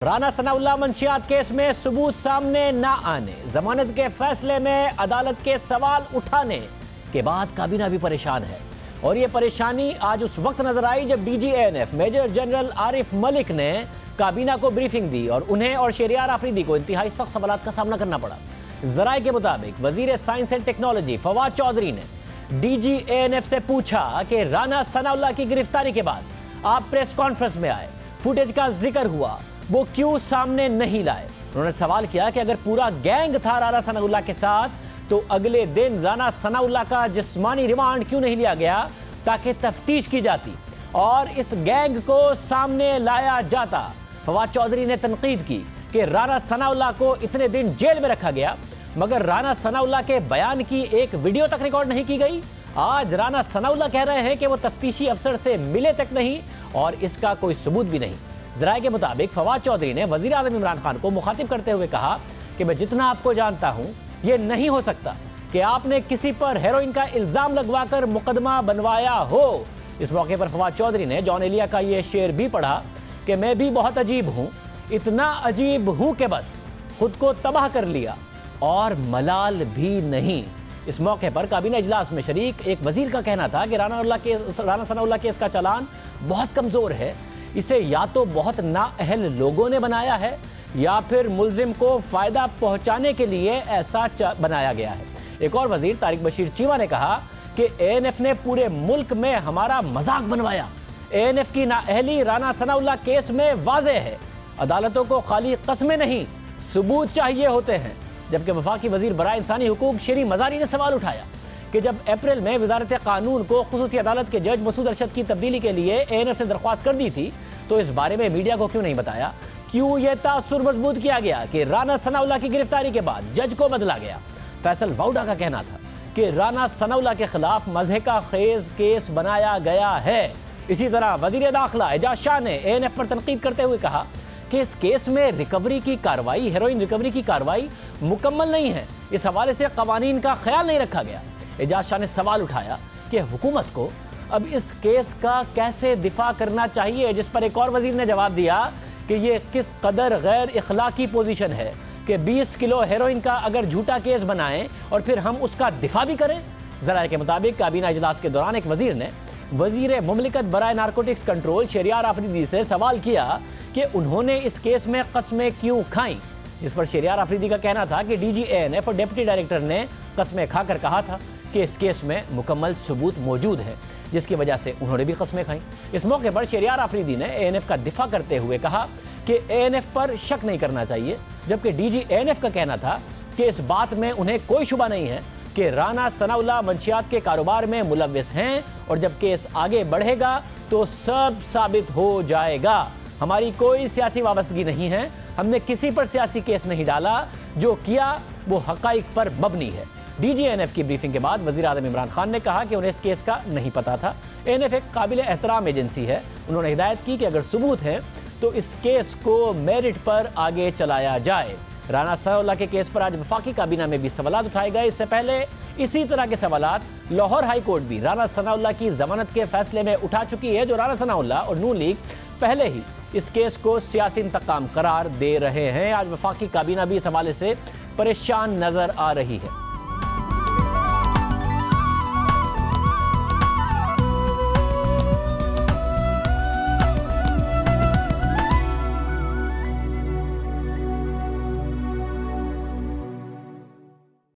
Rana Sanaullah मंशियात case में सबूत सामने न आने, जमानत के फैसले में अदालत के सवाल उठाने के बाद काबीना भी परेशान है। और ये परेशानी आज उस वक्त नजर आई जब DG ANF major general Arif Malik ने काबीना को ब्रीफिंग दी और उन्हें और शहरियार आफरीदी को इंतहाई सख्त सवालात का सामना करना पड़ा। जराये के मुताबिक वजीर science and technology Fawad Chaudhry ने डीजी एएनएफ से पूछा कि राना सनाउल्लाह की गिरफ्तारी के बाद आप प्रेस कॉन्फ्रेंस में आए, फुटेज का जिक्र हुआ, वो क्यों सामने नहीं लाए। उन्होंने सवाल किया कि अगर पूरा गैंग था राना सनाउल्लाह के साथ तो अगले दिन राना सनाउल्लाह का जिस्मानी रिमांड क्यों नहीं लिया गया ताकि तफ्तीश की जाती और इस गैंग को सामने लाया जाता। फवाद चौधरी ने तनकीद की कि राना सनाउल्लाह को इतने दिन जेल में रखा गया मगर राना सनाउल्लाह के बयान की एक वीडियो तक रिकॉर्ड नहीं की गई। आज राना सनाउल्लाह कह रहे हैं कि वो तफ्तीशी अफसर से मिले तक नहीं और इसका कोई सबूत भी नहीं। जराये के मुताबिक फवाद चौधरी ने वजीर आज़म इमरान खान को मुखातिब करते हुए कहा कि मैं जितना आपको जानता हूं यह नहीं हो सकता कि आपने किसी पर हेरोइन का इल्जाम लगवाकर मुकदमा बनवाया हो। इस मौके पर फवाद चौधरी ने जॉन एलिया का यह शेर भी पढ़ा कि मैं भी बहुत अजीब हूं, इतना अजीब हूं कि बस खुद को तबाह कर लिया और मलाल भी नहीं। इस मौके पर काबीना इजलास में शरीक एक वजीर का कहना था कि राना सनाउल्लाह केस का चालान बहुत कमजोर है, इसे या तो बहुत नाअहल लोगों ने बनाया है या फिर मुल्जिम को फायदा पहुंचाने के लिए ऐसा बनाया गया है। एक और वजीर तारिक बशीर चीमा ने कहा कि एएनएफ ने पूरे मुल्क में हमारा मजाक बनवाया। एएनएफ की नाअहली राना सनाउल्लाह केस में वाज़ेह है। अदालतों को खाली कस्में नहीं सबूत चाहिए होते हैं। जबकि वफाकी वजीर बराए इंसानी हुकूक शेरी मजारी ने सवाल उठाया कि जब अप्रैल में वजारत कानून को खुसूसी अदालत के जज मसूद अरशद की तब्दीली के लिए एएनएफ से दरख्वास्त कर दी थी तो इस बारे में मीडिया को क्यों नहीं बताया? क्यों यह तासुर मजबूत किया गया कि राना सनाउल्लाह की गिरफ्तारी के बाद जज को बदला गया? फैसल वाउडा का कहना था कि राना सनाउल्लाह के खिलाफ मज़हे का खेज केस बनाया गया है। इसी तरह वजीर दाखिला एजाज शाह ने एएनएफ पर तनकीद करते हुए कहा कि इस केस में रिकवरी की कार्रवाई, हेरोइन रिकवरी की कार्रवाई मुकम्मल नहीं है, इस हवाले से कवानीन का ख्याल नहीं रखा गया। एजाज शाह ने सवाल उठाया कि हुकूमत को अब इस केस का कैसे दिफा करना चाहिए, जिस पर एक और वजीर ने जवाब दिया कि ये किस कदर गैर इखलाकी पोजीशन है कि 20 किलो हेरोइन का अगर झूठा केस बनाएं और फिर हम उसका दिफा भी करें। जराये के मुताबिक काबीना इजलास के दौरान एक वजीर ने वजीर मुमलिकत बराए नारकोटिक्स कंट्रोल शहरियार आफरीदी से सवाल किया कि उन्होंने इस केस में कस्में क्यों खाई, जिस पर शहरियार आफरीदी का कहना था कि डीजी एएनएफ और डिप्टी डायरेक्टर ने कस्में खाकर कहा था कि इस केस में मुकम्मल सबूत मौजूद है, जिसकी वजह से उन्होंने भी कस्में खाई। इस मौके पर शहरियार आफरीदी ने एएनएफ का दिफा करते हुए कहा कि एएनएफ पर शक नहीं करना चाहिए, जबकि डीजी एएनएफ का कहना था कि इस बात में उन्हें कोई शुबा नहीं है कि राना सनाउल्लाह मंशियात के कारोबार में मुलव्विस हैं और जब केस आगे बढ़ेगा तो सब साबित हो जाएगा। हमारी कोई सियासी वाबस्तगी नहीं है, हमने किसी पर सियासी केस नहीं डाला, जो किया वो हकाइक पर मबनी है। डीजी एएनएफ की ब्रीफिंग के बाद वजीर आज़म इमरान खान ने कहा कि उन्हें इस केस का नहीं पता था। एएनएफ एक काबिल एहतराम एजेंसी है। उन्होंने हिदायत की कि अगर सबूत है तो इस केस को मेरिट पर आगे चलाया जाए। राना सनाउल्लाह के केस पर आज वफाकी काबीना में भी सवालात उठाए गए। इससे पहले इसी तरह के सवालात लाहौर हाई कोर्ट भी राना सनाउल्लाह की जमानत के फैसले में उठा चुकी है, जो राना सनाउल्लाह और नून लीग पहले ही इस केस को सियासी इंतकाम करार दे रहे हैं। आज वफाकी काबीना भी इस हवाले से परेशान नजर आ रही है।